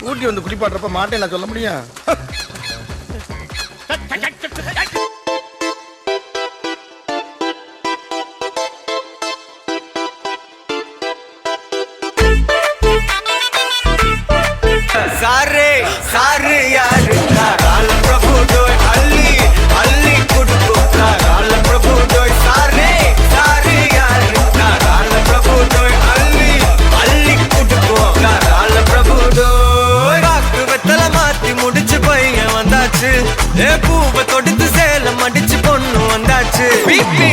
ஊட்டி வந்து குடிப்பாடுறப்ப மாட்டேன் நான் சொல்ல முடியும். सारे सारे यार काल प्रभु दोय हल्ली हल्ली कुडको काल प्रभु दोय सारे सारे यार काल प्रभु दोय हल्ली हल्ली कुडको काल प्रभु दोय बाक वेतल माती मुडिच पையன் வந்தாச்சு ஏ பூவ தொடுத்து சேலம் அடிச்சு பொண்ணு வந்தாச்சு பிபி